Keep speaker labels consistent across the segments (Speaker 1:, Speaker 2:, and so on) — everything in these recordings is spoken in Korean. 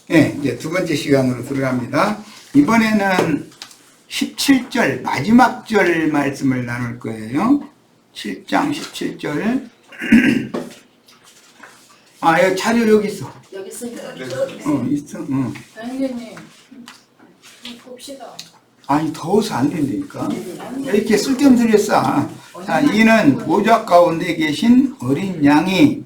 Speaker 1: 네, 이제 두 번째 시간으로 들어갑니다. 이번에는 17절 마지막 절 말씀을 나눌 거예요. 7장 17절. 아, 여기 자료 여기 있어.
Speaker 2: 여기 있으니까
Speaker 1: 있어.
Speaker 2: 선생님 봅시다.
Speaker 1: 아니, 더워서 안 된다니까. 이렇게 쓸데없는 소리 했어. 자, 이는 보좌 가운데 계신 어린 양이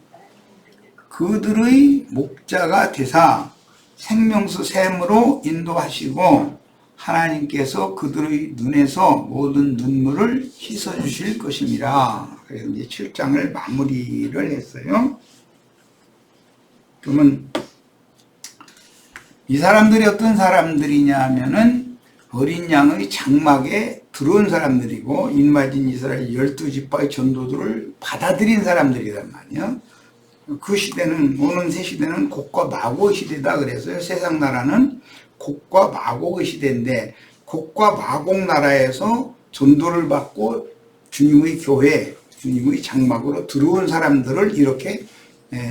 Speaker 1: 그들의 목자가 되사 생명수 샘으로 인도하시고 하나님께서 그들의 눈에서 모든 눈물을 씻어주실 것입니다. 그래서 이제 7장을 마무리를 했어요. 그러면 이 사람들이 어떤 사람들이냐 하면은 어린 양의 장막에 들어온 사람들이고 인마진 이스라엘 12지파의 전도들을 받아들인 사람들이란 말이에요. 그 시대는, 오는 새 시대는 곡과 마곡의 시대다 그래서요. 세상 나라는 곡과 마곡의 시대인데, 곡과 마곡 나라에서 전도를 받고 주님의 교회, 주님의 장막으로 들어온 사람들을 이렇게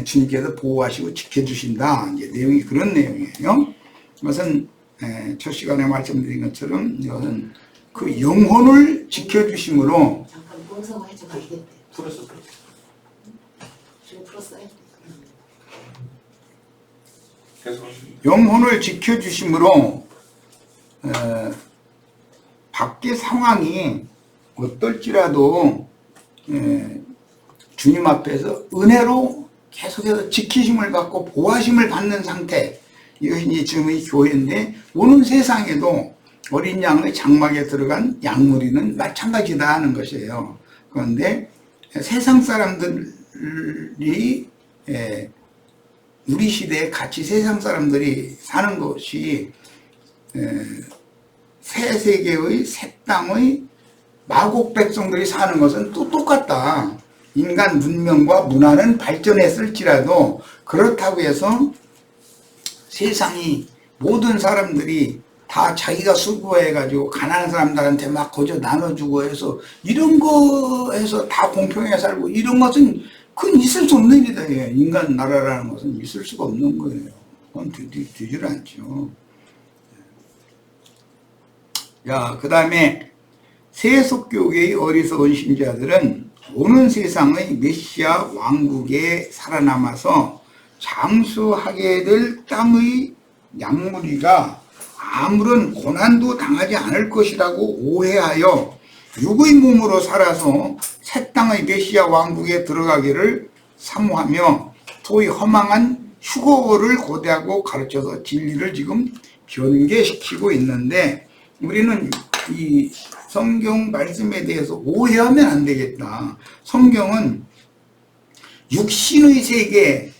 Speaker 1: 주님께서 보호하시고 지켜주신다. 이제 내용이 그런 내용이에요. 이것은 첫 시간에 말씀드린 것처럼 이것은 그 영혼을 지켜주심으로.
Speaker 2: 잠깐 공성화 해줘 가겠대.
Speaker 3: 풀었어.
Speaker 2: 지금 풀었어요?
Speaker 1: 영혼을 지켜주심으로 밖의 상황이 어떨지라도 주님 앞에서 은혜로 계속해서 지키심을 받고 보호하심을 받는 상태, 이것이 이제 지금의 교회인데, 오는 세상에도 어린 양의 장막에 들어간 양무리는 마찬가지다 하는 것이에요. 그런데 세상 사람들이 우리 시대에 같이 세상 사람들이 사는 것이 새 세계의 새 땅의 마곡 백성들이 사는 것은 또 똑같다. 인간 문명과 문화는 발전했을지라도 그렇다고 해서 세상이 모든 사람들이 다 자기가 수고해가지고 가난한 사람들한테 막 거저 나눠주고 해서 이런 거 해서 다 공평하게 살고 이런 것은 그건 있을 수 없는 일이다. 인간 나라라는 것은 있을 수가 없는 거예요. 그건 되질 않죠. 자, 그 다음에 세속교계의 어리석은 신자들은 오는 세상의 메시아 왕국에 살아남아서 장수하게 될 땅의 양무리가 아무런 고난도 당하지 않을 것이라고 오해하여 육의 몸으로 살아서 새 땅의 메시아 왕국에 들어가기를 사모하며 소위 허망한 휴거를 고대하고 가르쳐서 진리를 지금 변개시키고 있는데, 우리는 이 성경 말씀에 대해서 오해하면 안 되겠다. 성경은 육신의 세계,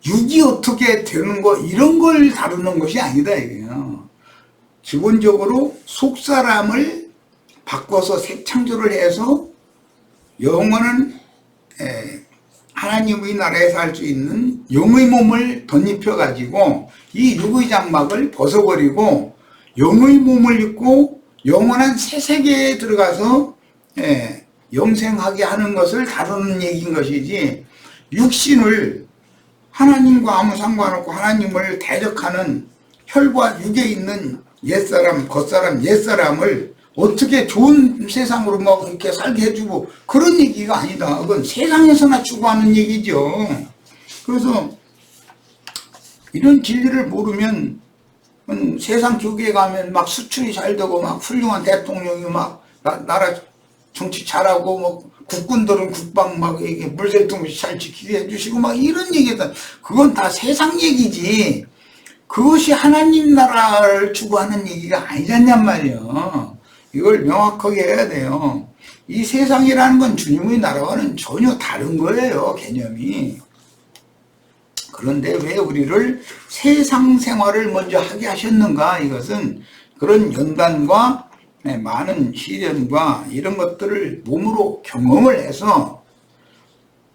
Speaker 1: 육이 어떻게 되는 거 이런 걸 다루는 것이 아니다 이게요. 기본적으로 속사람을 바꿔서 새 창조를 해서 영원한 하나님의 나라에 살 수 있는 영의 몸을 덧입혀 가지고 이 육의 장막을 벗어버리고 영의 몸을 입고 영원한 새 세계에 들어가서 영생하게 하는 것을 다루는 얘기인 것이지, 육신을 하나님과 아무 상관없고 하나님을 대적하는 혈과 육에 있는 옛사람, 겉사람, 옛사람을 어떻게 좋은 세상으로 막 이렇게 살게 해주고 그런 얘기가 아니다. 그건 세상에서나 추구하는 얘기죠. 그래서 이런 진리를 모르면 세상 교계에 가면 막 수출이 잘 되고 막 훌륭한 대통령이 막 나라 정치 잘하고 뭐 국군들은 국방 막 이게 물새통이 잘 지키게 해주시고 막 이런 얘기다. 그건 다 세상 얘기지. 그것이 하나님 나라를 추구하는 얘기가 아니잖냔 말이에요. 이걸 명확하게 해야 돼요. 이 세상이라는 건 주님의 나라와는 전혀 다른 거예요, 개념이. 그런데 왜 우리를 세상 생활을 먼저 하게 하셨는가? 이것은 그런 연단과 많은 시련과 이런 것들을 몸으로 경험을 해서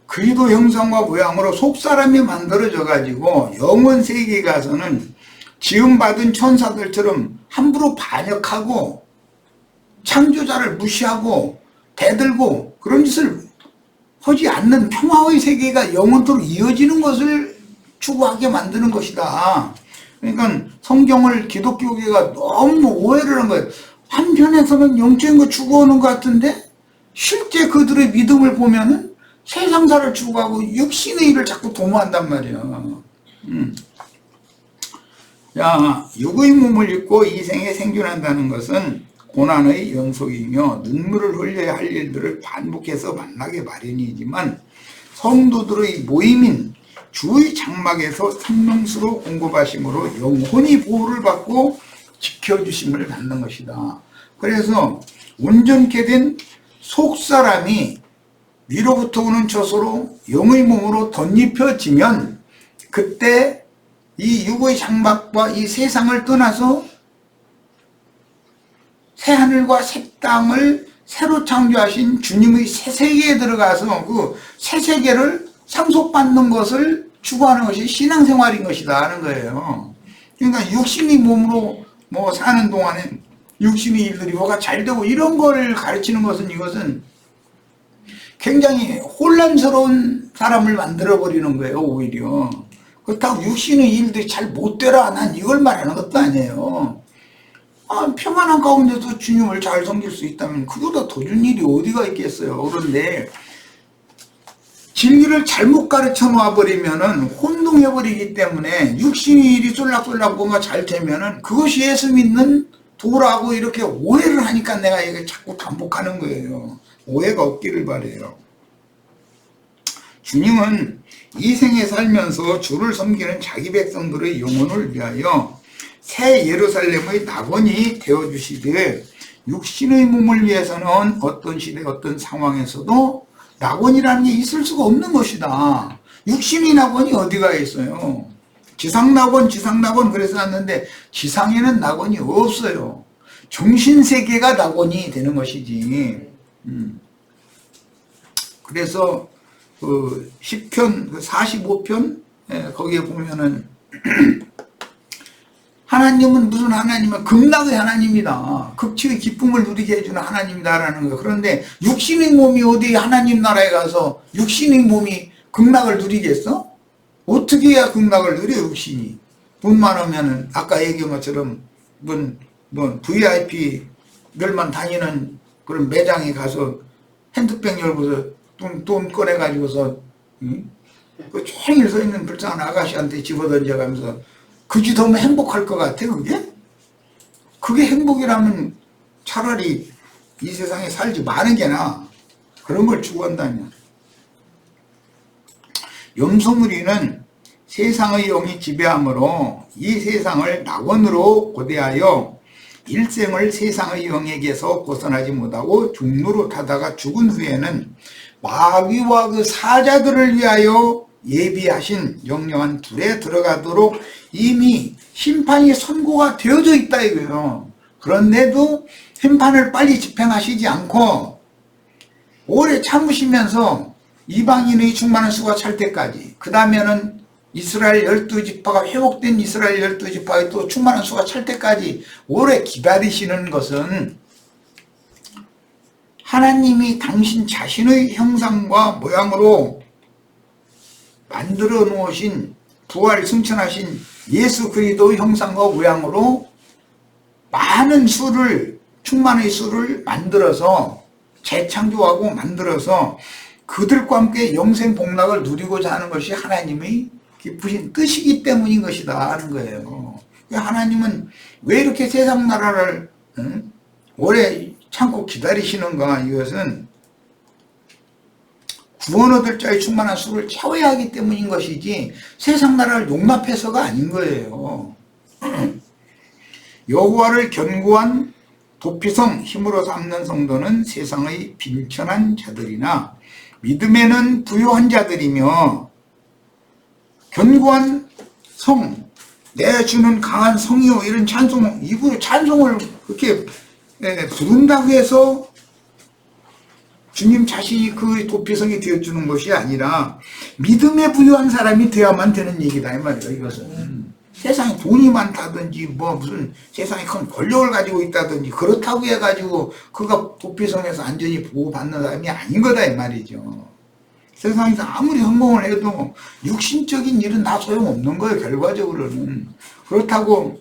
Speaker 1: 그리스도 형상과 모양으로 속사람이 만들어져 가지고 영원 세계에 가서는 지음받은 천사들처럼 함부로 반역하고 창조자를 무시하고 대들고 그런 짓을 하지 않는 평화의 세계가 영원토록 이어지는 것을 추구하게 만드는 것이다. 그러니까 성경을 기독교계가 너무 오해를 한 거예요. 한편에서는 영적인 거 추구하는 것 같은데 실제 그들의 믿음을 보면은 세상사를 추구하고 육신의 일을 자꾸 도모한단 말이야. 자, 육의 몸을 입고 이 생에 생존한다는 것은 고난의 연속이며 눈물을 흘려야 할 일들을 반복해서 만나게 마련이지만 성도들의 모임인 주의 장막에서 생명수로 공급하심으로 영혼이 보호를 받고 지켜주심을 받는 것이다. 그래서 온전케 된 속사람이 위로부터 오는 처소로 영의 몸으로 덧입혀지면 그때 이 육의 장막과 이 세상을 떠나서 새하늘과 새 땅을 새로 창조하신 주님의 새 세계에 들어가서 그 새 세계를 상속받는 것을 추구하는 것이 신앙생활인 것이다 하는 거예요. 그러니까 육신의 몸으로 뭐 사는 동안에 육신의 일들이 뭐가 잘 되고 이런 걸 가르치는 것은 이것은 굉장히 혼란스러운 사람을 만들어버리는 거예요, 오히려. 그렇다고 육신의 일들이 잘 못 되라, 난 이걸 말하는 것도 아니에요. 평안한 가운데서 주님을 잘 섬길 수 있다면 그보다 더 준 일이 어디가 있겠어요. 그런데 진리를 잘못 가르쳐 놔버리면은 혼동해버리기 때문에 육신의 일이 쏠락쏠락 뭔가 잘 되면은 그것이 예수 믿는 도라고 이렇게 오해를 하니까 내가 이게 자꾸 반복하는 거예요. 오해가 없기를 바래요. 주님은 이 생에 살면서 주를 섬기는 자기 백성들의 영혼을 위하여 새 예루살렘의 낙원이 되어주시되 육신의 몸을 위해서는 어떤 시대 어떤 상황에서도 낙원이라는 게 있을 수가 없는 것이다. 육신의 낙원이 어디가 있어요? 지상낙원 그래서 왔는데 지상에는 낙원이 없어요. 정신세계가 낙원이 되는 것이지. 그래서 그 10편, 그 45편 거기에 보면은 하나님은 무슨 하나님은 극락의 하나님이다. 극치의 기쁨을 누리게 해주는 하나님이다라는 거예요. 그런데 육신의 몸이 어디 하나님 나라에 가서 육신의 몸이 극락을 누리겠어? 어떻게 해야 극락을 누려 육신이? 돈 많으면은 아까 얘기한 것처럼 뭐 VIP들만 다니는 그런 매장에 가서 핸드백 열고서 돈 꺼내가지고서 그 종일 서 있는 불쌍한 아가씨한테 집어던져가면서 그지 더 행복할 것 같아 그게? 그게 행복이라면 차라리 이 세상에 살지 마는 게 나아. 그런 걸 추구한다면. 염소무리는 세상의 영이 지배하므로 이 세상을 낙원으로 고대하여 일생을 세상의 영에게서 벗어나지 못하고 중로로 타다가 죽은 후에는 마귀와 그 사자들을 위하여 예비하신 영영한 불에 들어가도록 이미 심판이 선고가 되어져 있다 이거예요. 그런데도 심판을 빨리 집행하시지 않고 오래 참으시면서 이방인의 충만한 수가 찰 때까지, 그 다음에는 이스라엘 12지파가 회복된 이스라엘 12지파의 또 충만한 수가 찰 때까지 오래 기다리시는 것은 하나님이 당신 자신의 형상과 모양으로 만들어 놓으신 부활 승천하신 예수 그리스도의 형상과 모양으로 많은 수를, 충만의 수를 만들어서 재창조하고 만들어서 그들과 함께 영생 복락을 누리고자 하는 것이 하나님의 깊으신 뜻이기 때문인 것이다 하는 거예요. 하나님은 왜 이렇게 세상 나라를 오래 참고 기다리시는가? 이것은 구원 얻을 자의 충만한 수를 채워야 하기 때문인 것이지 세상 나라를 용납해서가 아닌 거예요. 여호와를 견고한 도피성 힘으로 삼는 성도는 세상의 빈천한 자들이나 믿음에는 부요한 자들이며 견고한 성, 내 주는 강한 성이요 이런 찬송, 이거 찬송을 그렇게 부른다고 해서 주님 자신이 그 도피성이 되어주는 것이 아니라 믿음에 부유한 사람이 되어야만 되는 얘기다 이 말이에요. 이것은 세상에 돈이 많다든지 뭐 무슨 세상에 큰 권력을 가지고 있다든지 그렇다고 해가지고 그가 도피성에서 안전히 보호받는 사람이 아닌 거다 이 말이죠. 세상에서 아무리 성공을 해도 육신적인 일은 다 소용없는 거예요, 결과적으로는. 그렇다고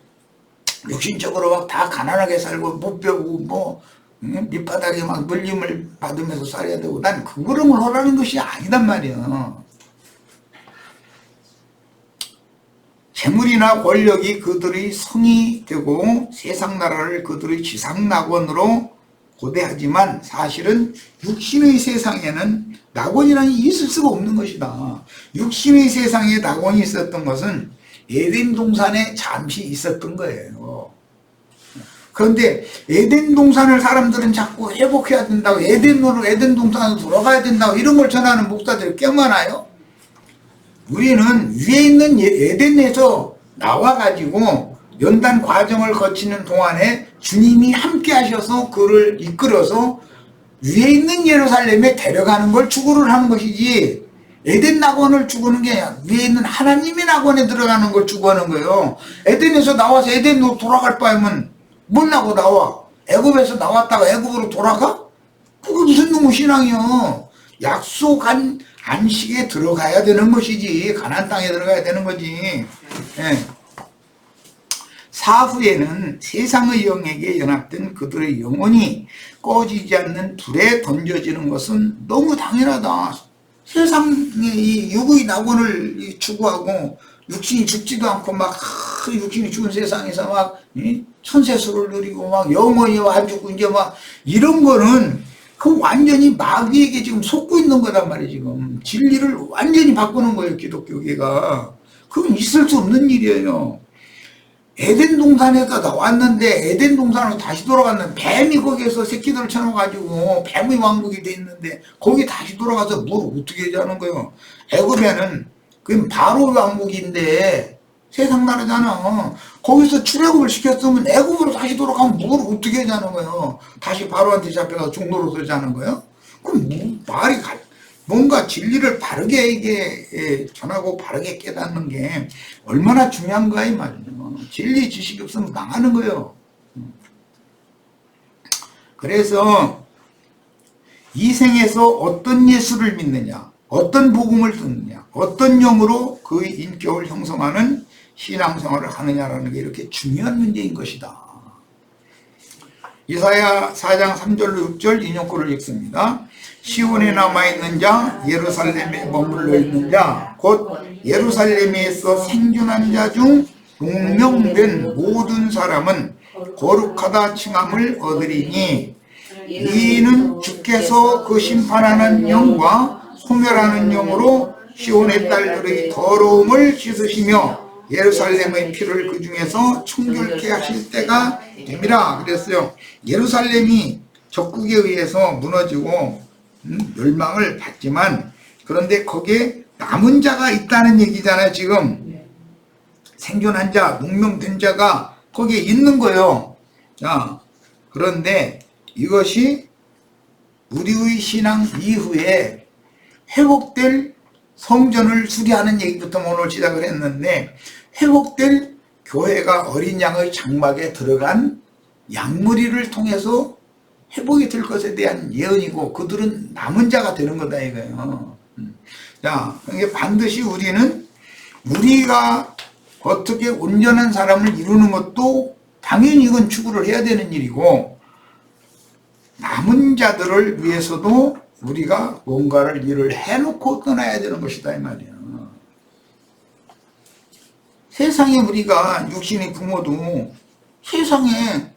Speaker 1: 육신적으로 막 다 가난하게 살고 못 배우고 뭐 밑바닥에 막 물림을 받으면서 살아야 되고, 난 그거를 하라는 것이 아니단 말이야. 재물이나 권력이 그들의 성이 되고 세상 나라를 그들의 지상낙원으로 고대하지만, 사실은 육신의 세상에는 낙원이라는 게 있을 수가 없는 것이다. 육신의 세상에 낙원이 있었던 것은 에덴 동산에 잠시 있었던 거예요. 그런데 에덴 동산을 사람들은 자꾸 회복해야 된다고, 에덴 동산으로 돌아가야 된다고 이런 걸 전하는 목사들이 꽤 많아요. 우리는 위에 있는 에덴에서 나와가지고 연단 과정을 거치는 동안에 주님이 함께 하셔서 그를 이끌어서 위에 있는 예루살렘에 데려가는 걸 추구를 하는 것이지, 에덴 낙원을 추구하는 게 아니라 위에 있는 하나님의 낙원에 들어가는 걸 추구하는 거예요. 에덴에서 나와서 에덴으로 돌아갈 바에는 뭘 나고 나와? 애굽에서 나왔다가 애굽으로 돌아가? 그게 무슨 놈의 신앙이요. 약속한 안식에 들어가야 되는 것이지, 가나안 땅에 들어가야 되는 거지. 예. 사후에는 세상의 영에게 연합된 그들의 영혼이 꺼지지 않는 불에 던져지는 것은 너무 당연하다. 세상의 이 육의 낙원을 추구하고 육신이 죽지도 않고 막 육신이 죽은 세상에서 막 천세수를 누리고 막 영원히 와주고 이제 막 이런 거는 그 완전히 마귀에게 지금 속고 있는 거단 말이에요. 지금 진리를 완전히 바꾸는 거예요, 기독교계가. 그건 있을 수 없는 일이에요. 에덴 동산에서 나왔는데 에덴 동산으로 다시 돌아갔는데, 뱀이 거기에서 새끼들을 쳐놓아가지고 뱀의 왕국이 돼 있는데 거기 다시 돌아가서 뭘 어떻게 하자는 거예요. 애굽에는 그건 바로 왕국인데 세상 나라잖아. 거기서 출애굽을 시켰으면 애굽으로 다시 돌아가면 뭘 어떻게 하자는 거예요. 다시 바로한테 잡혀가서 종로로 서자는 거예요. 그럼 말이 뭔가 진리를 바르게 이게 전하고 바르게 깨닫는 게 얼마나 중요한가 이 말이에요. 진리 지식이 없으면 망하는 거예요. 그래서 이 생에서 어떤 예수를 믿느냐, 어떤 복음을 듣느냐, 어떤 영으로 그의 인격을 형성하는 신앙생활을 하느냐라는 게 이렇게 중요한 문제인 것이다. 이사야 4장 3절로 6절 인용구를 읽습니다. 시온에 남아있는 자, 예루살렘에 머물러 있는 자, 곧 예루살렘에서 생존한 자 중 용명된 모든 사람은 거룩하다 칭함을 얻으리니, 이는 주께서 그 심판하는 영과 소멸하는 영으로 시온의 딸들의 더러움을 씻으시며 예루살렘의 피를 그 중에서 청결케 하실 때가 됨이라 그랬어요. 예루살렘이 적국에 의해서 무너지고 멸망을 받지만, 그런데 거기에 남은 자가 있다는 얘기잖아요. 지금 생존한 자, 목명된 자가 거기에 있는 거예요. 자, 그런데 이것이 우리의 신앙 이후에 회복될 성전을 수리하는 얘기부터 오늘 시작을 했는데, 회복될 교회가 어린 양의 장막에 들어간 양무리를 통해서 회복이 될 것에 대한 예언이고, 그들은 남은 자가 되는 거다 이거예요. 자, 그러니까 반드시 우리가 어떻게 온전한 사람을 이루는 것도 당연히 이건 추구를 해야 되는 일이고, 남은 자들을 위해서도 우리가 뭔가를 일을 해놓고 떠나야 되는 것이다 이 말이야. 세상에 우리가 육신의 부모도 세상에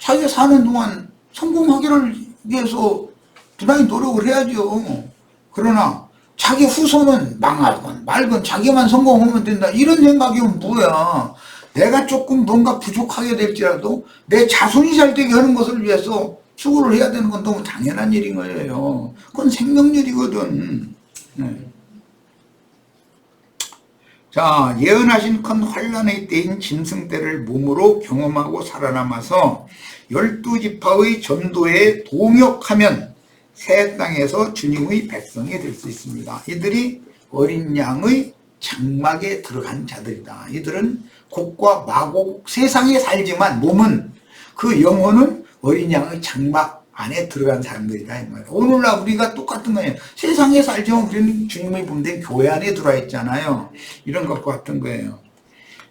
Speaker 1: 자기가 사는 동안 성공하기를 위해서 부단히 노력을 해야죠. 그러나 자기 후손은 망하건 말건 자기만 성공하면 된다, 이런 생각이면 뭐야. 내가 조금 뭔가 부족하게 될지라도 내 자손이 잘 되게 하는 것을 위해서 수고를 해야 되는 건 너무 당연한 일인 거예요. 그건 생명률이거든. 네. 자, 예언하신 큰 환란의 때인 짐승 때를 몸으로 경험하고 살아남아서 12지파의 전도에 동역하면 새 땅에서 주님의 백성이 될 수 있습니다. 이들이 어린 양의 장막에 들어간 자들이다. 이들은 곡과 마곡 세상에 살지만 몸은, 그 영혼은 어린 양의 장막 안에 들어간 사람들이다 이 말이에요. 오늘날 우리가 똑같은 거예요. 세상에 살지만 우리는 주님의 몸된 교회 안에 들어와 있잖아요. 이런 것과 같은 거예요.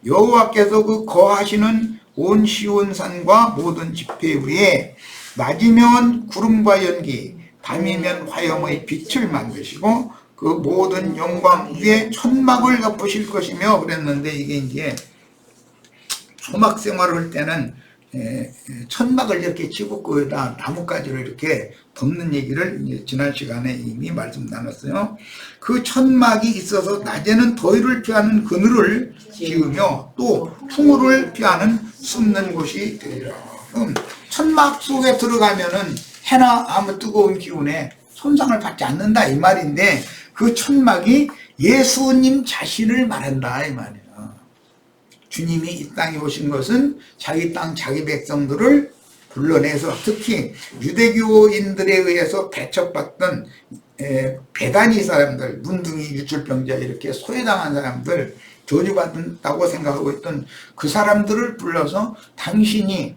Speaker 1: 여호와께서 그 거하시는 온 시온산과 모든 지폐 위에 낮이면 구름과 연기, 밤이면 화염의 빛을 만드시고 그 모든 영광 위에 천막을 덮으실 것이며 그랬는데, 이게 이제 소막 생활을 할 때는 천막을 이렇게 치고 거기다 나뭇가지로 이렇게 덮는 얘기를 이제 지난 시간에 이미 말씀 나눴어요. 그 천막이 있어서 낮에는 더위를 피하는 그늘을 지으며 또 풍우를 피하는 숨는 곳이 되리라. 그럼 천막 속에 들어가면은 해나 아무 뜨거운 기운에 손상을 받지 않는다 이 말인데, 그 천막이 예수님 자신을 말한다 이 말이에요. 주님이 이 땅에 오신 것은 자기 땅 자기 백성들을 불러내서 특히 유대교인들에 의해서 배척받던 배단위 사람들, 문둥이, 유출병자 이렇게 소외당한 사람들, 저주받는다고 생각하고 있던 그 사람들을 불러서 당신이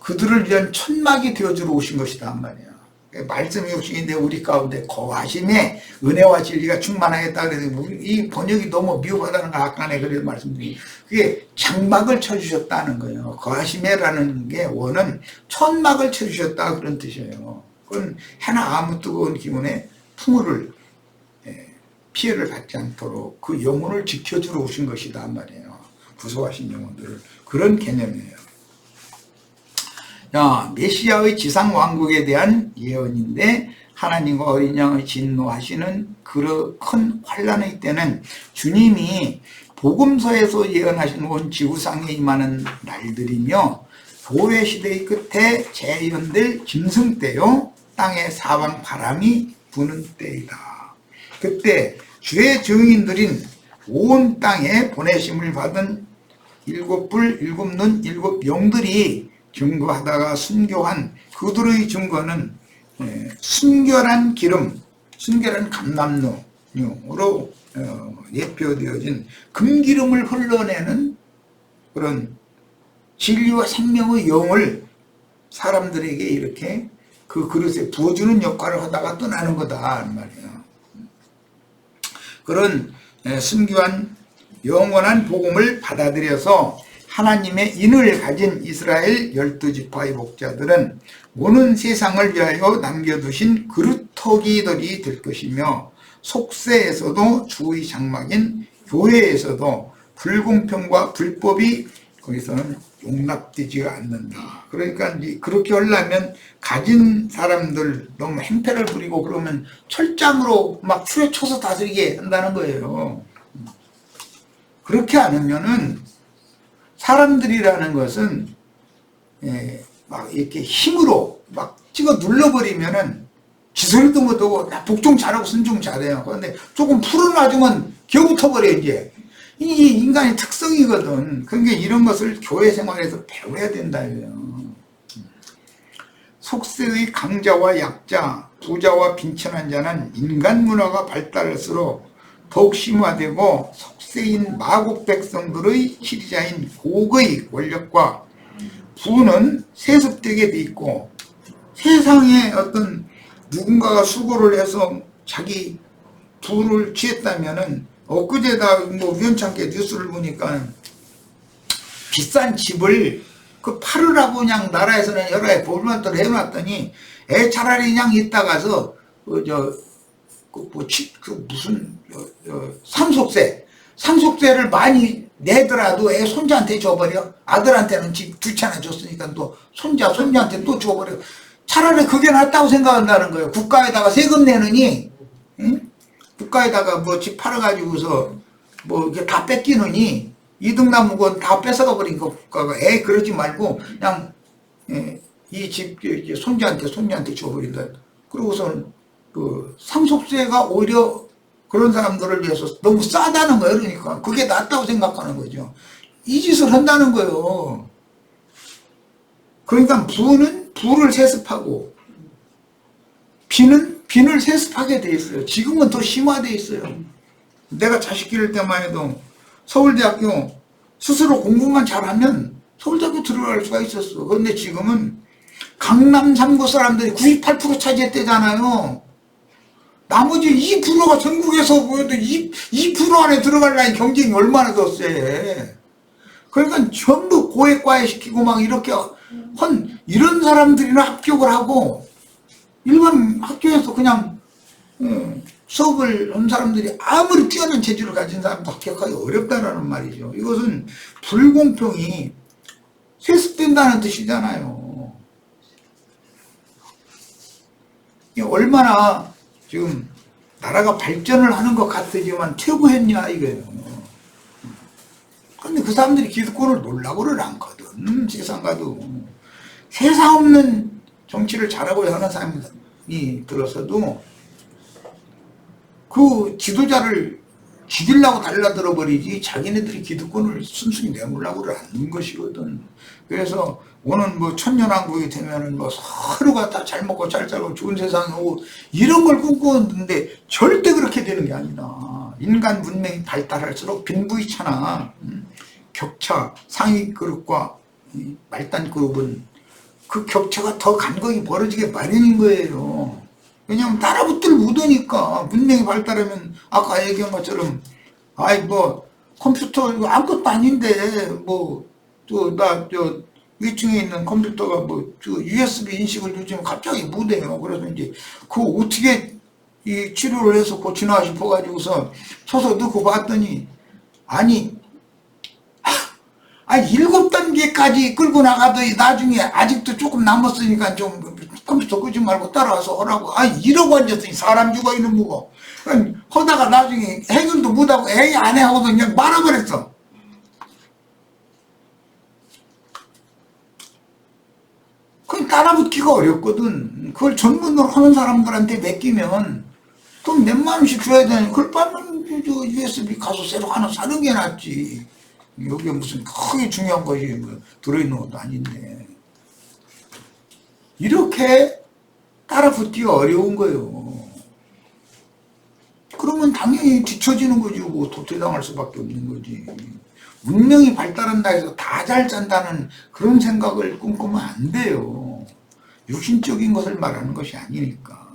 Speaker 1: 그들을 위한 천막이 되어주러 오신 것이다 한 말이야. 말씀이 오시는데 우리 가운데 거하심에 은혜와 진리가 충만하겠다 그래서 이 번역이 너무 미흡하다는 거 아까 내가 그래서 말씀드린 그게 장막을 쳐주셨다는 거예요. 거하심에라는 게 원은 천막을 쳐주셨다 그런 뜻이에요. 그건 해나 아무 뜨거운 기운에 풍우를 피해를 받지 않도록 그 영혼을 지켜주러 오신 것이다 한 말이에요. 부서하신 영혼들을 그런 개념이에요. 메시아의 지상 왕국에 대한 예언인데, 하나님과 어린 양을 진노하시는 그 큰 환란의 때는 주님이 복음서에서 예언하신 온 지구상에 임하는 날들이며 교회 시대의 끝에 재현될 짐승 때요 땅에 사방 바람이 부는 때이다. 그때 주의 증인들인 온 땅에 보내심을 받은 일곱 불, 일곱 눈, 일곱 영들이 증거하다가 순교한 그들의 증거는 순결한 기름, 순결한 감람유로 예표되어진 금기름을 흘러내는 그런 진리와 생명의 영을 사람들에게 이렇게 그 그릇에 부어주는 역할을 하다가 떠나는 거다 말이에요. 그런 순교한 영원한 복음을 받아들여서 하나님의 인을 가진 이스라엘 12지파의 목자들은 오는 세상을 위하여 남겨두신 그루터기들이 될 것이며, 속세에서도 주의 장막인 교회에서도 불공평과 불법이 거기서는 용납되지가 않는다. 그러니까 이제 그렇게 하려면 가진 사람들 너무 행패를 부리고 그러면 철장으로 막 추에 쳐서 다스리게 한다는 거예요. 그렇게 안 하면은 사람들이라는 것은 막 이렇게 힘으로 막 찍어 눌러버리면은 지소리도 못하고 나 복종 잘하고 순종 잘해요. 그런데 조금 풀어놔주면 겨우터버려 이제. 이 인간의 특성이거든. 그러니까 이런 것을 교회 생활에서 배워야 된다 이거예요. 속세의 강자와 약자, 부자와 빈천한 자는 인간 문화가 발달할수록 더욱 심화되고, 속세인 마국 백성들의 치리자인 고의 권력과 부는 세습되게 돼 있고, 세상에 어떤 누군가가 수고를 해서 자기 부를 취했다면은 엊그제다 뭐 우연찮게 뉴스를 보니까 비싼 집을 그 팔으라고 그냥 나라에서는 여러 해 볼만들 해놨더니 차라리 그냥 있다가서 상속세를 많이 내더라도 애 손자한테 줘버려. 아들한테는 집 2채나 줬으니까 또 손자한테 또 줘버려. 차라리 그게 낫다고 생각한다는 거예요. 국가에다가 세금 내느니, 응? 국가에다가 뭐 집 팔아가지고서 뭐 이렇게 다 뺏기느니 이득 남은 건 다 뺏어가 버린 거 국가가. 그러지 말고 그냥 이 집 손자한테 줘버린다. 그러고서는 그 상속세가 오히려 그런 사람들을 위해서 너무 싸다는 거예요. 그러니까 그게 낫다고 생각하는 거죠. 이 짓을 한다는 거예요. 그러니까 부는 부를 세습하고 빈을 세습하게 돼 있어요. 지금은 더 심화돼 있어요. 내가 자식 기를 때만 해도 서울대학교 스스로 공부만 잘하면 서울대학교 들어갈 수가 있었어. 그런데 지금은 강남 3구 사람들이 98% 차지했대잖아요. 나머지 2%가 전국에서 모여도 2% 안에 들어가려니 경쟁이 얼마나 더 세. 그러니까 전부 고액과외 시키고 막 이렇게 이런 사람들이나 합격을 하고 일반 학교에서 그냥 수업을 한 사람들이 아무리 뛰어난 재주를 가진 사람도 합격하기 어렵다라는 말이죠. 이것은 불공평이 세습된다는 뜻이잖아요. 얼마나 지금 나라가 발전을 하는 것 같으지만 퇴보했냐 이거예요. 근데 그 사람들이 기득권을 놀라고를 않거든. 세상 가도 세상 없는 정치를 잘하고 하는 사람이 들어서도 그 지도자를 죽이려고 달라들어 버리지 자기네들이 기득권을 순순히 내놓으려고를 않는 것이거든. 그래서 오는 뭐 천년왕국이 되면은 뭐 서로가 다 잘 먹고 잘 살고 좋은 세상이 오고 이런 걸 꿈꾸는데 절대 그렇게 되는 게 아니다. 인간 문명이 발달할수록 빈부의차나 격차, 상위 그룹과 말단 그룹은 그 격차가 더 간극이 벌어지게 마련인 거예요. 왜냐하면 따라붙들 못하니까. 문명이 발달하면 아까 얘기한 것처럼 아이 뭐 컴퓨터 이거 아무것도 아닌데 뭐 또 나 저 위층에 있는 컴퓨터가 뭐 저 USB 인식을 요즘 갑자기 못해요. 그래서 이제 그 어떻게 이 치료를 해서 고치나 싶어가지고서 서서 넣고 봤더니 아니 7단계까지 끌고 나가더니 나중에 아직도 조금 남았으니까 좀 컴퓨터 끄지 말고 따라와서 하라고. 이러고 앉았더니 사람 죽어 있는 거고. 하다가 나중에 해결도 못하고 에이 안 해 하고서 그냥 말아버렸어. 그건 따라붙기가 어렵거든. 그걸 전문으로 하는 사람들한테 맡기면 돈 몇만 원씩 줘야 되는 그걸 빨리 USB 가서 새로 하나 사는 게 낫지. 여기에 무슨 크게 중요한 것이 뭐 들어있는 것도 아닌데. 이렇게 따라붙기가 어려운 거예요. 그러면 당연히 뒤처지는 거지. 뭐 도태당할 수밖에 없는 거지. 문명이 발달한다 해서 다 잘 산다는 그런 생각을 꿈꾸면 안 돼요. 육신적인 것을 말하는 것이 아니니까.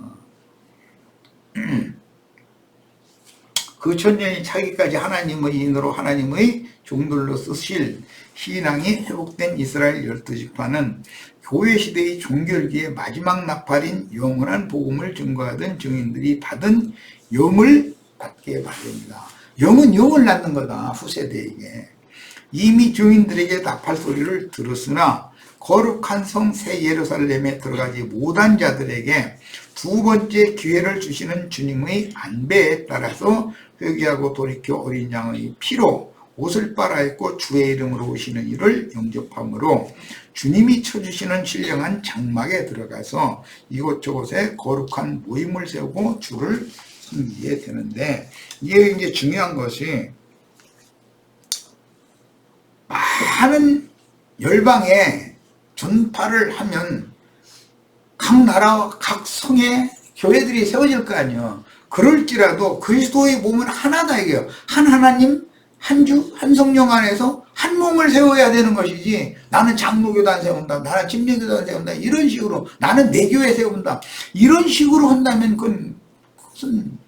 Speaker 1: 그 천년이 차기까지 하나님의 인으로 하나님의 종들로 쓰실 신앙이 회복된 이스라엘 12지파는 교회 시대의 종결기의 마지막 나팔인 영원한 복음을 증거하던 증인들이 받은 영을 받게 마련이다. 영은 영을 낳는 거다. 후세대에게. 이미 증인들에게 나팔 소리를 들었으나 거룩한 성 새 예루살렘에 들어가지 못한 자들에게 두 번째 기회를 주시는 주님의 안배에 따라서 회개하고 돌이켜 어린 양의 피로 옷을 빨아입고 주의 이름으로 오시는 이를 영접함으로 주님이 쳐주시는 신령한 장막에 들어가서 이곳저곳에 거룩한 모임을 세우고 주를 섬기게 되는데, 이게 이제 중요한 것이 많은 열방에 전파를 하면 각 나라와 각 성에 교회들이 세워질 거 아니에요. 그럴지라도 그리스도의 몸은 하나다 이게요. 한 하나님, 한 주, 한 성령 안에서 한 몸을 세워야 되는 것이지, 나는 장로교단 세운다, 나는 침례교단 세운다, 이런 식으로 나는 내 교회 세운다, 이런 식으로 한다면 그것은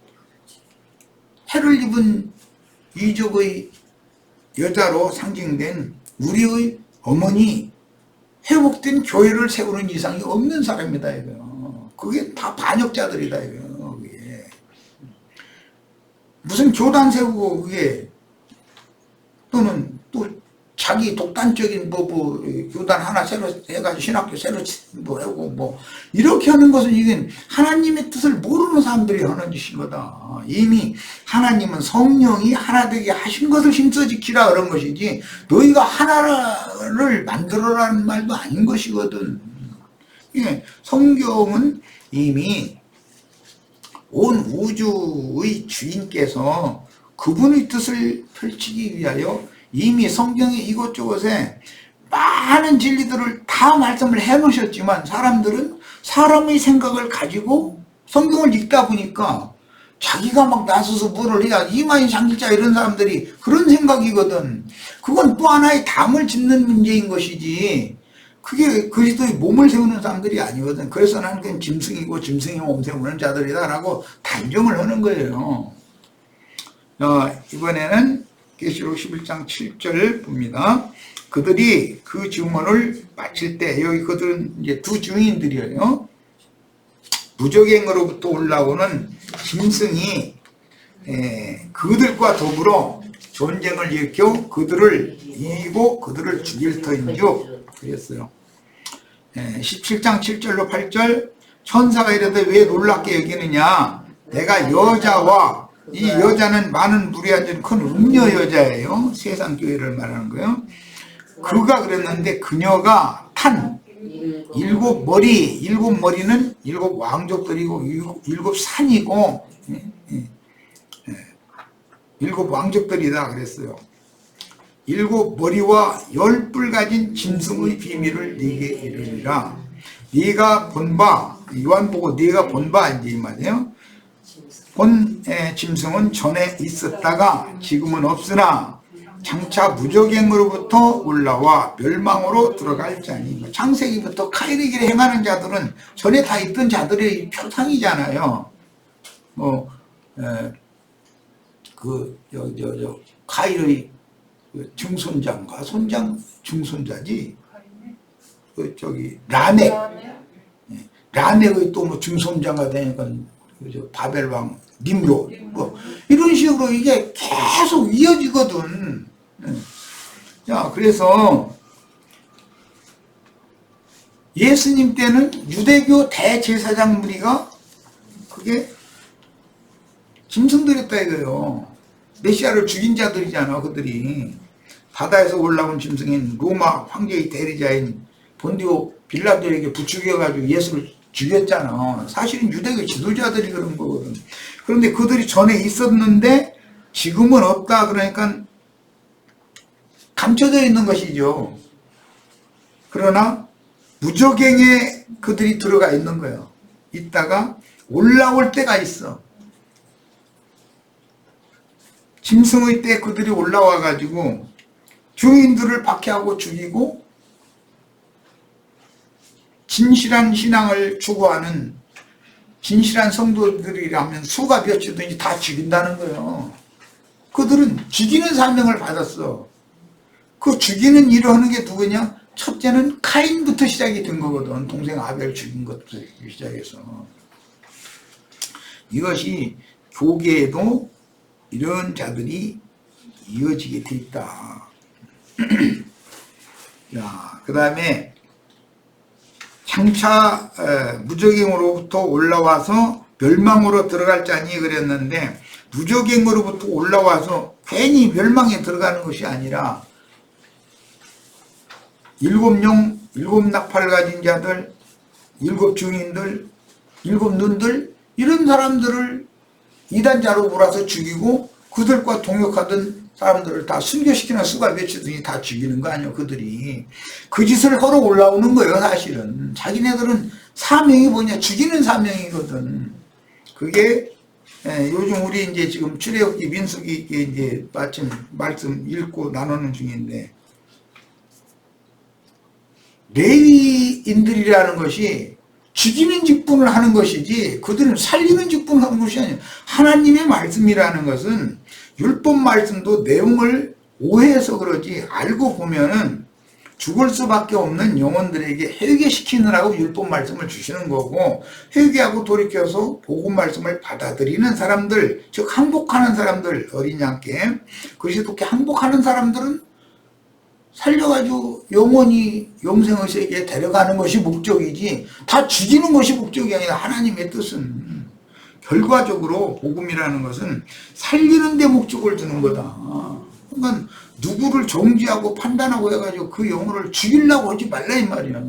Speaker 1: 해를 입은 이족의 여자로 상징된 우리의 어머니, 회복된 교회를 세우는 이상이 없는 사람이다 이거요. 그게 다 반역자들이다 이거요. 그게 무슨 교단 세우고 그게 또는 또 자기 독단적인 교단 하나 새로 해가지고 신학교 새로 하고 뭐 이렇게 하는 것은 이게 하나님의 뜻을 모르는 사람들이 하는 짓인 거다. 이미 하나님은 성령이 하나 되게 하신 것을 힘써 지키라 그런 것이지 너희가 하나를 만들어라는 말도 아닌 것이거든. 예, 성경은 이미 온 우주의 주인께서 그분의 뜻을 펼치기 위하여 이미 성경의 이곳저곳에 많은 진리들을 다 말씀을 해 놓으셨지만 사람들은 사람의 생각을 가지고 성경을 읽다 보니까 자기가 막 나서서 뭐를 해야 이만희 장길자 이런 사람들이 그런 생각이거든. 그건 또 하나의 담을 짓는 문제인 것이지 그게 그리스도의 몸을 세우는 사람들이 아니거든. 그래서 나는 그건 짐승이고 짐승의 몸 세우는 자들이다라고 단정을 하는 거예요. 이번에는 계시록 11장 7절 봅니다. 그들이 그 증언을 마칠 때, 여기 그들은 이제 두 증인들이에요. 무적행으로부터 올라오는 짐승이 그들과 더불어 전쟁을 일으켜 그들을 이기고 그들을 죽일 터인즉 그랬어요. 17장 7절로 8절 천사가 이르되 왜 놀랍게 여기느냐, 내가 여자와 이 여자는 많은 무리에 앉은 큰 음녀 여자예요. 세상 교회를 말하는 거예요. 그가 그랬는데 그녀가 탄 일곱 머리는 일곱 왕족들이고 일곱 산이고 일곱 왕족들이다 그랬어요. 일곱 머리와 10뿔 가진 짐승의 비밀을 네게 이르리라. 네가 본 바, 요한보고 네가 본 바 이제 이 말이에요. 본 짐승은 전에 있었다가 지금은 없으나 장차 무적행으로부터 올라와 멸망으로 들어갈 자니. 창세기부터 카이르기를 행하는 자들은 전에 다 있던 자들의 표상이잖아요. 카이르의 증손자인가 손장 증손자지. 라멕의 또 뭐 증손자가 되니까 바벨왕 님로 이런 식으로 이게 계속 이어지거든. 자, 그래서 예수님 때는 유대교 대제사장 무리가 그게 짐승들이었다 이거예요. 메시아를 죽인 자들이잖아. 그들이 바다에서 올라온 짐승인 로마 황제의 대리자인 본디오 빌라도에게 부추겨가지고 예수를 죽였잖아. 사실은 유대교 지도자들이 그런 거거든. 그런데 그들이 전에 있었는데 지금은 없다. 그러니까 감춰져 있는 것이죠. 그러나 무적행에 그들이 들어가 있는 거예요. 있다가 올라올 때가 있어. 짐승의 때 그들이 올라와 가지고 증인들을 박해하고 죽이고 진실한 신앙을 추구하는 진실한 성도들이라면 수가 몇이든지 다 죽인다는 거예요. 그들은 죽이는 사명을 받았어. 그 죽이는 일을 하는 게 누구냐? 첫째는 카인부터 시작이 된 거거든. 동생 아벨 죽인 것부터 시작해서. 이것이 교계에도 이런 자들이 이어지게 돼 있다. 자, 그 다음에 장차 무적행으로부터 올라와서 멸망으로 들어갈 자니 그랬는데, 무적행으로부터 올라와서 괜히 멸망에 들어가는 것이 아니라 일곱 용, 일곱 나팔 가진 자들, 일곱 증인들, 일곱 눈들, 이런 사람들을 이단자로 몰아서 죽이고 그들과 동역하던 사람들을 다 순교시키는 수가 몇이든지 다 죽이는 거 아니에요. 그들이 그 짓을 하러 올라오는 거예요. 사실은 자기네들은 사명이 뭐냐, 죽이는 사명이거든. 그게 요즘 우리 이제 지금 출애굽기 민수기 이제 마침 말씀 읽고 나누는 중인데, 레위인들이라는 것이 죽이는 직분을 하는 것이지 그들은 살리는 직분을 하는 것이 아니에요. 하나님의 말씀이라는 것은 율법 말씀도 내용을 오해해서 그러지, 알고 보면은 죽을 수밖에 없는 영혼들에게 회개시키느라고 율법 말씀을 주시는 거고, 회개하고 돌이켜서 복음 말씀을 받아들이는 사람들, 즉 항복하는 사람들, 어린 양께 그리스도께 항복하는 사람들은 살려가지고 영원히 영생의 세계에 데려가는 것이 목적이지, 다 죽이는 것이 목적이 아니라 하나님의 뜻은 결과적으로 복음이라는 것은 살리는 데 목적을 두는 거다. 그러니까 누구를 정죄하고 판단하고 해가지고 그 영혼을 죽이려고 하지 말라 이 말이야.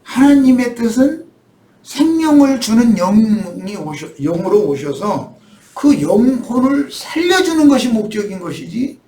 Speaker 1: 하나님의 뜻은 생명을 주는 영으로 오셔서 그 영혼을 살려주는 것이 목적인 것이지,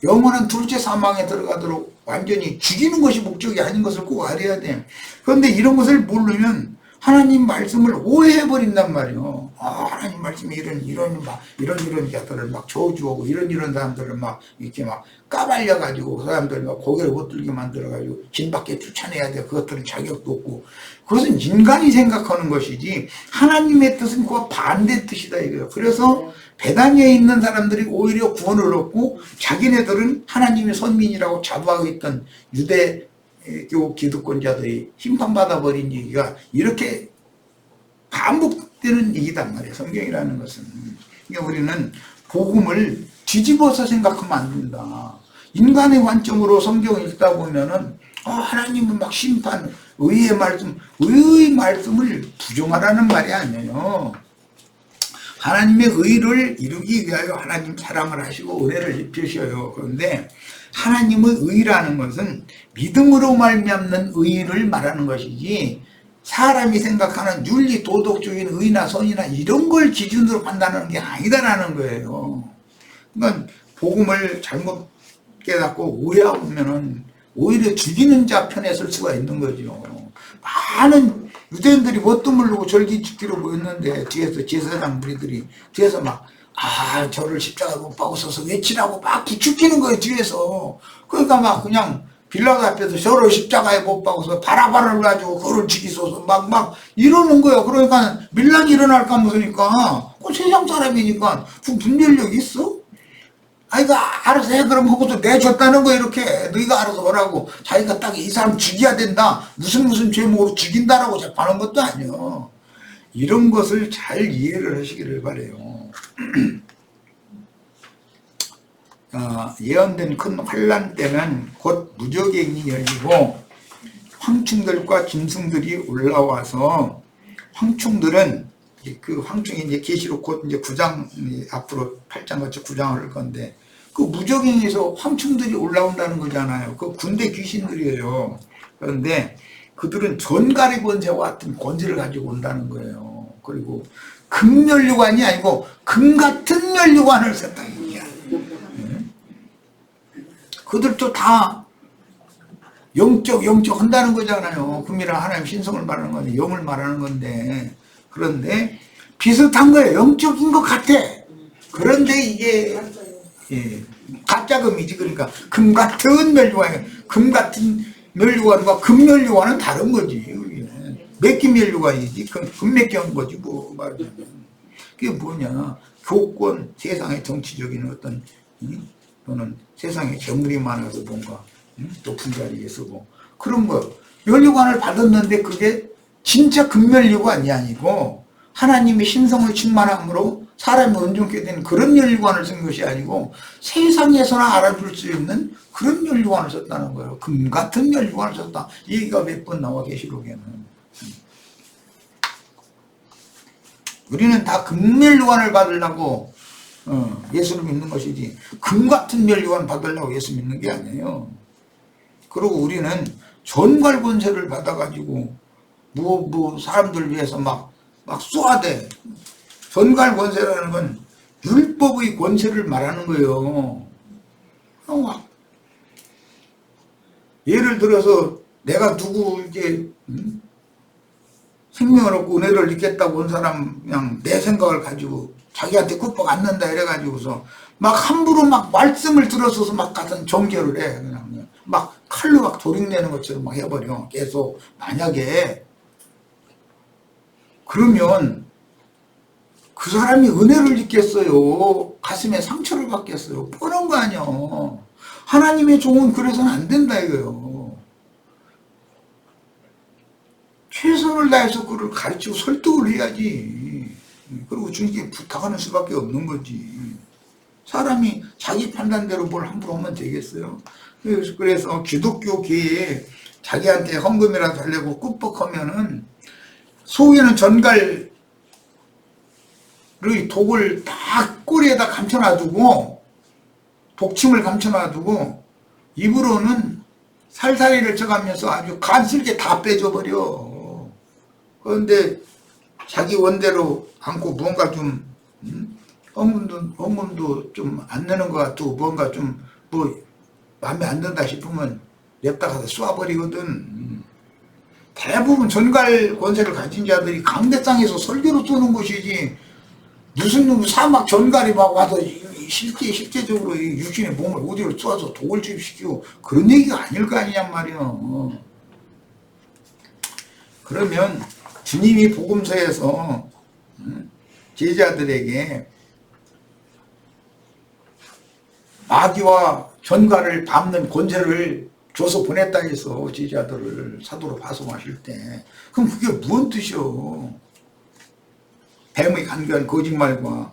Speaker 1: 영원한 둘째 사망에 들어가도록 완전히 죽이는 것이 목적이 아닌 것을 꼭 알아야 돼. 그런데 이런 것을 모르면 하나님 말씀을 오해해버린단 말이에요. 하나님 말씀이 이런 자들을 막 저주하고 이런 사람들을 막 이렇게 막 까발려가지고 그 사람들 막 고개를 못 들게 만들어가지고 진 밖에 쫓아내야 돼. 그것들은 자격도 없고. 그것은 인간이 생각하는 것이지 하나님의 뜻은 그와 반대 뜻이다 이거예요. 그래서 베다니에 있는 사람들이 오히려 구원을 얻고 자기네들은 하나님의 선민이라고 자부하고 있던 유대교 기득권자들이 심판받아 버린 얘기가 이렇게 반복되는 얘기단 말이에요. 성경이라는 것은. 그러니까 우리는 복음을 뒤집어서 생각하면 안 된다. 인간의 관점으로 성경을 읽다 보면은 하나님은 막 심판, 의의 말씀을 부정하라는 말이 아니에요. 하나님의 의를 이루기 위하여 하나님 사랑을 하시고 은혜를 입히셔요. 그런데 하나님의 의라는 것은 믿음으로 말미암는 의를 말하는 것이지 사람이 생각하는 윤리 도덕적인 의나 선이나 이런 걸 기준으로 판단하는 게 아니다라는 거예요. 그러니까 복음을 잘못 깨닫고 오해하고 보면은 오히려 죽이는 자 편에 설 수가 있는 거죠. 많은 유대인들이 뭣도 모르고 절기 지키러 모였는데 뒤에서 제사장 무리들이 뒤에서 막 저를 십자가에 못 박으셔서 외치라고 막 부추기는 거예요. 뒤에서. 그러니까 막 그냥 빌라도 앞에서 저를 십자가에 못 박아서 바라바를 가지고 그를 죽이소서 막 이러는 거예요. 그러니까 밀란이 일어날까 무서니까 세상 사람이니까 분별력이 있어? 이거 알아서 해. 그럼 하고도 내줬다는 거 이렇게 너희가 알아서 하라고 자기가 딱 이 사람 죽여야 된다 무슨 죄목으로 죽인다라고 재판하는 것도 아니에요. 이런 것을 잘 이해를 하시기를 바라요. 예언된 큰 환란 때는 곧 무저갱이 열리고 황충들과 짐승들이 올라와서 황충들은 그 황충이 이제 계시록 곧 이제 9장 앞으로 8장 같이 9장을 할 건데 그 무저갱에서 황충들이 올라온다는 거잖아요. 그 군대 귀신들이에요. 그런데 그들은 전갈의 권세와 같은 권세를 가지고 온다는 거예요. 그리고 금면류관이 아니고 금 같은 면류관을 썼다 이거야. 그들도 다 영적 한다는 거잖아요. 금이랑 하나님 신성을 말하는 건데 영을 말하는 건데 그런데 비슷한 거예요. 영적인 것 같아. 그런데 이게 가짜금이지. 그러니까 금 같은 면류관이에요. 금 같은 면류관과 금면류관은 다른 거지. 몇기 면류관이지. 금맥기한 거지 뭐 말하자면. 그게 뭐냐. 교권, 세상의 정치적인 어떤 또는 세상에 재물이 많아서 뭔가 높은 자리에 서고 그런 거 면류관을 받았는데 그게 진짜 금면류관이 아니고 하나님의 신성을 충만함으로 사람이 온전케 되는 그런 면류관을 쓴 것이 아니고 세상에서나 알아볼 수 있는 그런 면류관을 썼다는 거예요. 금 같은 면류관을 썼다. 이 얘기가 몇 번 나와 계시록에는. 우리는 다 금면류관을 받으려고 예수를 믿는 것이지 금 같은 면류관 받으려고 예수 믿는 게 아니에요. 그리고 우리는 전갈 권세를 받아가지고 사람들 위해서 막 쏘아대. 전갈 권세라는 건 율법의 권세를 말하는 거예요. 예를 들어서 내가 누구 이제 생명을 얻고 은혜를 입겠다고 온 사람 그냥 내 생각을 가지고 자기한테 꾹뻑 앉는다 이래가지고서 막 함부로 막 말씀을 들어서서 막 같은 정죄를 해. 그냥 막 칼로 막 도륙내는 것처럼 막 해버려. 계속 만약에 그러면 그 사람이 은혜를 입겠어요? 가슴에 상처를 받겠어요? 뻔한 거 아니야. 하나님의 종은 그래서는 안 된다 이거요. 최선을 다해서 그를 가르치고 설득을 해야지. 그리고 주님께 부탁하는 수밖에 없는 거지. 사람이 자기 판단대로 뭘 함부로 하면 되겠어요? 그래서 기독교계에 자기한테 헌금이라도 달려고 꾹뻑하면은 속에는 전갈의 독을 다 꼬리에다 감춰놔두고 독침을 감춰놔두고 입으로는 살살이를 쳐가면서 아주 간슬게 다 빼줘버려. 그런데 자기 원대로 않고 무언가 좀 헌금도 좀 안 내는 것 같고 뭔가 좀 마음에 안 든다 싶으면 냅다 가서 쏴버리거든. 대부분 전갈 권세를 가진 자들이 강대 땅에서 설교로 뜨는 것이지 무슨 사막 전갈이 막 와서 실제적으로 이 육신의 몸을 어디로 쏘아서 독을 주입시키고 그런 얘기가 아닐 거 아니냔 말이야. 그러면 주님이 복음서에서 제자들에게 마귀와 전갈을 밟는 권세를 줘서 보냈다 해서 제자들을 사도로 파송하실 때 그럼 그게 무슨 뜻이요? 뱀의 간교한 거짓말과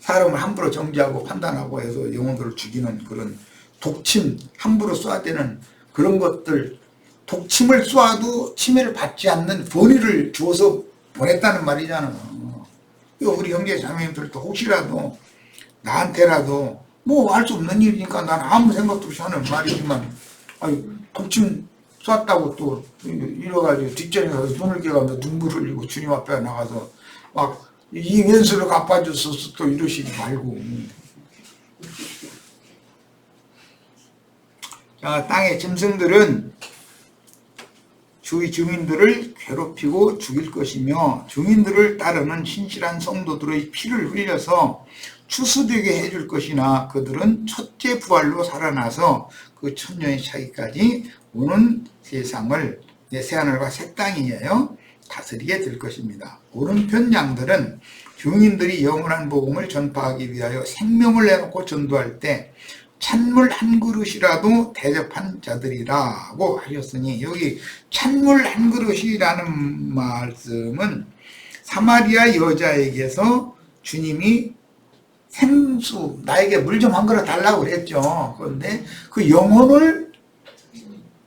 Speaker 1: 사람을 함부로 정죄하고 판단하고 해서 영혼들을 죽이는 그런 독침, 함부로 쏘아대는 그런 것들, 독침을 쏘아도 침해를 받지 않는 권위를 주어서 보냈다는 말이잖아. 우리 형제 자매님들도 혹시라도 나한테라도 뭐 알 수 없는 일이니까 난 아무 생각도 없이 하는 말이지만 독침 쐈다고 또 이래가지고 뒷전에 가서 눈을 깨가면서 눈물 흘리고 주님 앞에 나가서 막 이 원수를 갚아줬어서 또 이러시지 말고. 자, 땅의 짐승들은 주위 주민들을 괴롭히고 죽일 것이며 주민들을 따르는 신실한 성도들의 피를 흘려서 추수되게 해줄 것이나 그들은 첫째 부활로 살아나서 그 천년의 차기까지 오는 세상을 새하늘과 새 땅이에요 다스리게 될 것입니다. 오른편 양들은 증인들이 영원한 복음을 전파하기 위하여 생명을 내놓고 전도할 때 찬물 한 그릇이라도 대접한 자들이라고 하셨으니 여기 찬물 한 그릇이라는 말씀은 사마리아 여자에게서 주님이 생수 나에게 물 좀 한 그릇 달라고 그랬죠. 그런데 그 영혼을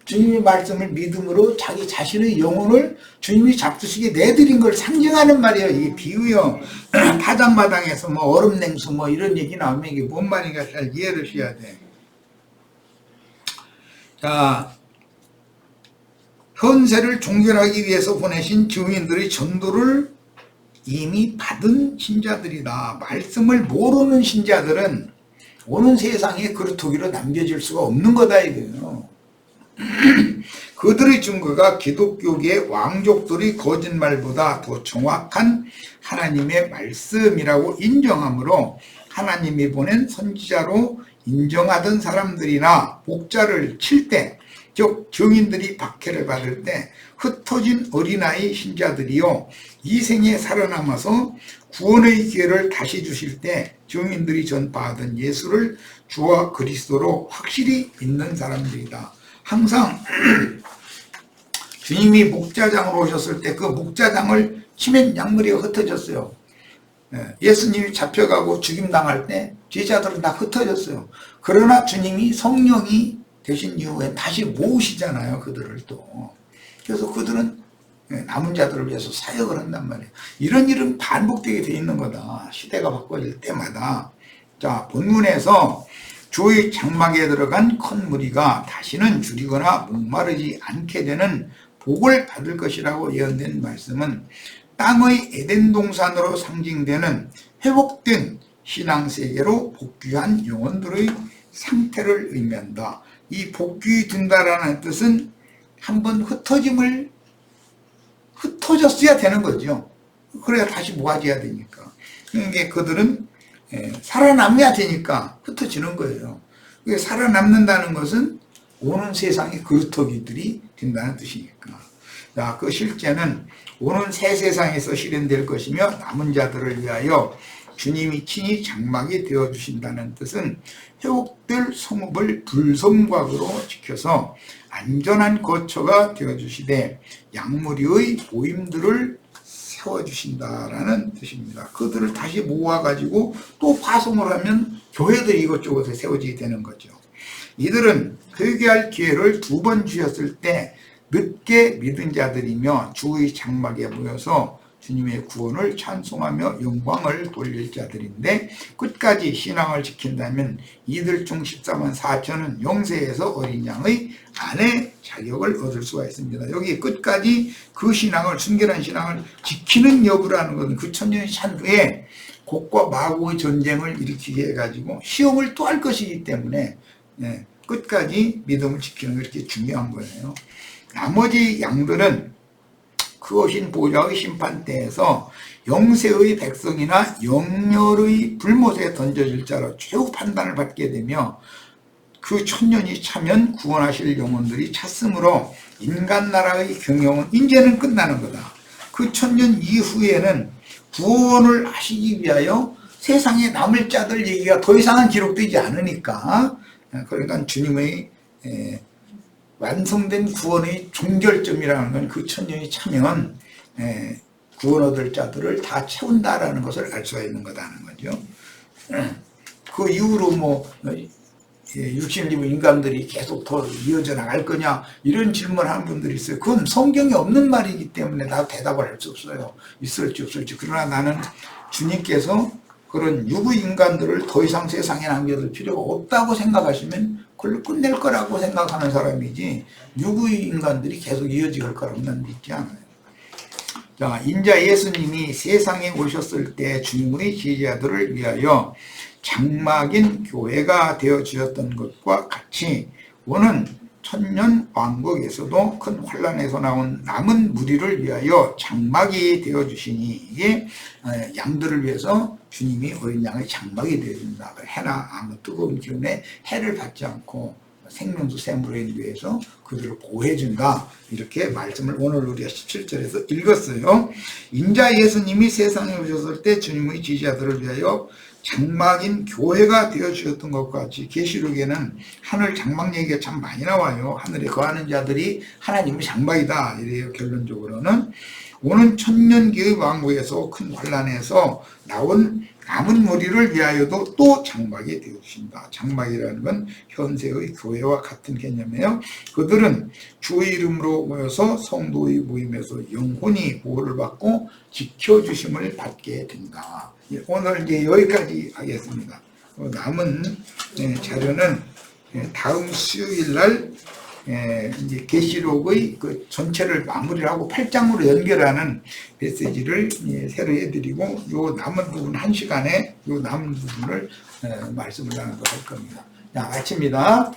Speaker 1: 주님의 말씀을 믿음으로 자기 자신의 영혼을 주님이 잡수시게 내드린 걸 상징하는 말이에요. 이게 비유요. 파장마당에서 뭐 얼음냉수 뭐 이런 얘기 나오면 이게 뭔 말인가 잘 이해를 하셔야 돼. 자, 현세를 종결하기 위해서 보내신 증인들의 전도를 이미 받은 신자들이다. 말씀을 모르는 신자들은 오는 세상에 그루터기로 남겨질 수가 없는 거다 이거예요. 그들의 증거가 기독교계의 왕족들의 거짓말보다 더 정확한 하나님의 말씀이라고 인정하므로 하나님이 보낸 선지자로 인정하던 사람들이나 목자를 칠 때, 즉 증인들이 박해를 받을 때 흩어진 어린아이 신자들이요 이 생에 살아남아서 구원의 기회를 다시 주실 때 증인들이 전파하던 예수를 주와 그리스도로 확실히 믿는 사람들이다. 항상 주님이 목자장으로 오셨을 때 그 목자장을 치면 양머리가 흩어졌어요. 예수님이 잡혀가고 죽임당할 때 제자들은 다 흩어졌어요. 그러나 주님이 성령이 되신 이후에 다시 모으시잖아요. 그들을 또. 그래서 그들은 남은 자들을 위해서 사역을 한단 말이에요. 이런 일은 반복되게 돼 있는 거다. 시대가 바꿔질 때마다. 자, 본문에서 주의 장막에 들어간 큰 무리가 다시는 줄이거나 목마르지 않게 되는 복을 받을 것이라고 예언된 말씀은 땅의 에덴 동산으로 상징되는 회복된 신앙세계로 복귀한 영혼들의 상태를 의미한다. 이 복귀된다라는 뜻은 한번 흩어졌어야 되는 거죠. 그래야 다시 모아져야 되니까. 그러니까 그들은 살아남아야 되니까 흩어지는 거예요. 살아남는다는 것은 오는 세상의 그루터기들이 된다는 뜻이니까. 자, 그 실제는 오는 새 세상에서 실현될 것이며 남은 자들을 위하여 주님이 친히 장막이 되어주신다는 뜻은 회복될 성읍을 불성곽으로 지켜서 안전한 거처가 되어주시되 양무리의 모임들을 세워주신다라는 뜻입니다. 그들을 다시 모아가지고 또 파송을 하면 교회들이 이것저것에 세워지게 되는 거죠. 이들은 회개할 기회를 2번 주셨을 때 늦게 믿은 자들이며 주의 장막에 모여서 주님의 구원을 찬송하며 영광을 돌릴 자들인데 끝까지 신앙을 지킨다면 이들 중 14만 4천은 영세에서 어린 양의 아내 자격을 얻을 수가 있습니다. 여기 끝까지 그 신앙을 순결한 신앙을 지키는 여부라는 것은 그 천년이 찬 후에 곡과 마구의 전쟁을 일으키게 해가지고 시험을 또 할 것이기 때문에 끝까지 믿음을 지키는 게 이렇게 중요한 거예요. 나머지 양들은 그 오신 보좌의 심판대에서 영세의 백성이나 영렬의 불못에 던져질 자로 최후 판단을 받게 되며 그 천년이 차면 구원하실 영혼들이 찼으므로 인간 나라의 경영은 이제는 끝나는 거다. 그 천년 이후에는 구원을 하시기 위하여 세상에 남을 자들 얘기가 더 이상은 기록되지 않으니까, 그러니까 주님의 완성된 구원의 종결점이라는 건 그 천년이 차면 구원 얻을 자들을 다 채운다라는 것을 알 수가 있는 거다는 거죠. 그 이후로 뭐 육신을 입은 인간들이 계속 더 이어져 나갈 거냐 이런 질문하는 분들이 있어요. 그건 성경에 없는 말이기 때문에 나 대답을 할 수 없어요. 있을지 없을지. 그러나 나는 주님께서 그런 유구 인간들을 더 이상 세상에 남겨둘 필요가 없다고 생각하시면 그걸로 끝낼 거라고 생각하는 사람이지 유구 인간들이 계속 이어질 거라고 난 믿지 않아요. 자, 인자 예수님이 세상에 오셨을 때 주님의 제자들을 위하여 장막인 교회가 되어 주셨던 것과 같이 오는 천년 왕국에서도 큰 환란에서 나온 남은 무리를 위하여 장막이 되어 주시니, 이게 양들을 위해서 주님이 어린 양의 장막이 되어 준다. 해나 아무 뜨거운 기운에 해를 받지 않고 생명수 샘물에 위해서 그들을 보호해 준다. 이렇게 말씀을 오늘 우리가 17절에서 읽었어요. 인자 예수님이 세상에 오셨을 때 주님의 지지자들을 위하여 장막인 교회가 되어 주셨던 것과 같이 계시록에는 하늘 장막 얘기가 참 많이 나와요. 하늘에 거하는 자들이 하나님의 장막이다. 이래요. 결론적으로는 오는 천년기의 왕국에서 큰 환란에서 나온 남은 무리를 위하여도 또 장막이 되어 주신다. 장막이라는 건 현세의 교회와 같은 개념이에요. 그들은 주의 이름으로 모여서 성도의 모임에서 영혼이 보호를 받고 지켜주심을 받게 된다. 오늘 이제 여기까지 하겠습니다. 남은 자료는 다음 수요일 날 이제 계시록의 그 전체를 마무리를 하고 8장으로 연결하는 메시지를 새로 해드리고, 요 남은 부분 1시간에 요 남은 부분을 말씀을 나누도록 할 겁니다. 자, 마칩니다.